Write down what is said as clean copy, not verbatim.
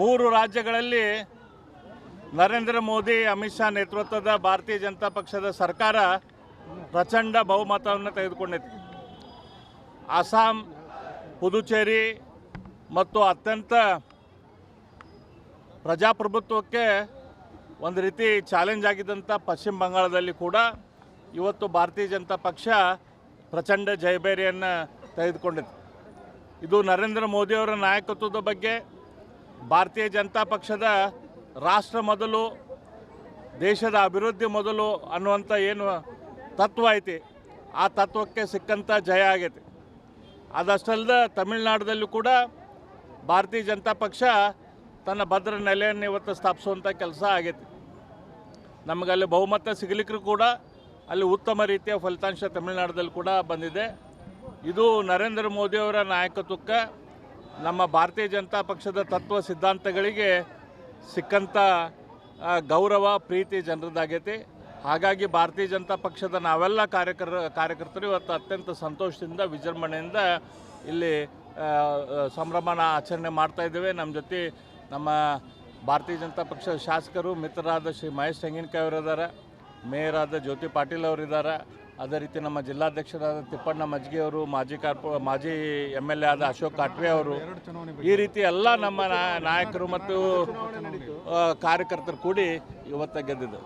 ಮೂರು ರಾಜ್ಯಗಳಲ್ಲಿ ನರೇಂದ್ರ ಮೋದಿ ಅಮಿತ್ ಶಾ ನೇತೃತ್ವದ ಭಾರತೀಯ ಜನತಾ ಪಕ್ಷದ ಸರ್ಕಾರ ಪ್ರಚಂಡ ಬಹುಮತವನ್ನು ತೆಗೆದುಕೊಂಡಿದೆ. ಅಸ್ಸಾಂ, ಪುದುಚೇರಿ ಮತ್ತು ಅತ್ಯಂತ ಪ್ರಜಾಪ್ರಭುತ್ವಕ್ಕೆ ಒಂದು ರೀತಿ ಚಾಲೆಂಜ್ ಆಗಿದ್ದಂಥ ಪಶ್ಚಿಮ ಬಂಗಾಳದಲ್ಲಿ ಕೂಡ ಇವತ್ತು ಭಾರತೀಯ ಜನತಾ ಪಕ್ಷ ಪ್ರಚಂಡ ಜಯಭೇರಿಯನ್ನು ತೆಗೆದುಕೊಂಡಿದೆ. ಇದು ನರೇಂದ್ರ ಮೋದಿಯವರ ನಾಯಕತ್ವದ ಬಗ್ಗೆ, ಭಾರತೀಯ ಜನತಾ ಪಕ್ಷದ ರಾಷ್ಟ್ರ ಮೊದಲು, ದೇಶದ ಅಭಿವೃದ್ಧಿ ಮೊದಲು ಅನ್ನುವಂಥ ಏನು ತತ್ವ ಐತಿ, ಆ ತತ್ವಕ್ಕೆ ಸಿಕ್ಕಂಥ ಜಯ ಆಗೈತಿ. ಅದಷ್ಟಲ್ಲದೆ ತಮಿಳುನಾಡಲ್ಲೂ ಕೂಡ ಭಾರತೀಯ ಜನತಾ ಪಕ್ಷ ತನ್ನ ಭದ್ರ ನೆಲೆಯನ್ನು ಇವತ್ತು ಸ್ಥಾಪಿಸುವಂಥ ಕೆಲಸ ಆಗೈತಿ. ನಮಗಲ್ಲಿ ಬಹುಮತ ಸಿಗಲಿಕ್ಕೂ ಕೂಡ ಅಲ್ಲಿ ಉತ್ತಮ ರೀತಿಯ ಫಲಿತಾಂಶ ತಮಿಳುನಾಡಲ್ಲಿ ಕೂಡ ಬಂದಿದೆ. ಇದು ನರೇಂದ್ರ ಮೋದಿಯವರ ನಾಯಕತ್ವಕ್ಕೆ, ನಮ್ಮ ಭಾರತೀಯ ಜನತಾ ಪಕ್ಷದ ತತ್ವ ಸಿದ್ಧಾಂತಗಳಿಗೆ ಸಿಕ್ಕಂಥ ಗೌರವ, ಪ್ರೀತಿ ಜನರದ್ದಾಗೈತಿ. ಹಾಗಾಗಿ ಭಾರತೀಯ ಜನತಾ ಪಕ್ಷದ ನಾವೆಲ್ಲ ಕಾರ್ಯಕರ್ತರು ಇವತ್ತು ಅತ್ಯಂತ ಸಂತೋಷದಿಂದ, ವಿಜೃಂಭಣೆಯಿಂದ ಇಲ್ಲಿ ಸಂಭ್ರಮನ ಆಚರಣೆ ಮಾಡ್ತಾಯಿದ್ದೇವೆ. ನಮ್ಮ ಜೊತೆ ನಮ್ಮ ಭಾರತೀಯ ಜನತಾ ಪಕ್ಷದ ಶಾಸಕರು ಮಿತ್ರರಾದ ಶ್ರೀ ಮಹೇಶ್ ತೆಂಗಿನಕಾಯಿ ಅವರಿದ್ದಾರೆ, ಮೇಯರ್ ಆದ ಜ್ಯೋತಿ ಪಾಟೀಲ್ ಅವರಿದ್ದಾರೆ, ಅದೇ ರೀತಿ ನಮ್ಮ ಜಿಲ್ಲಾಧ್ಯಕ್ಷರಾದ ತಿಪ್ಪಣ್ಣ ಮಜ್ಗಿ ಅವರು, ಮಾಜಿ MLA ಆದ ಅಶೋಕ್ ಕಾಟ್ವೆ ಅವರು, ಈ ರೀತಿ ಎಲ್ಲ ನಮ್ಮ ನಾಯಕರು ಮತ್ತು ಕಾರ್ಯಕರ್ತರು ಕೂಡಿ ಇವತ್ತು ಗೆದ್ದಿದ್ದು.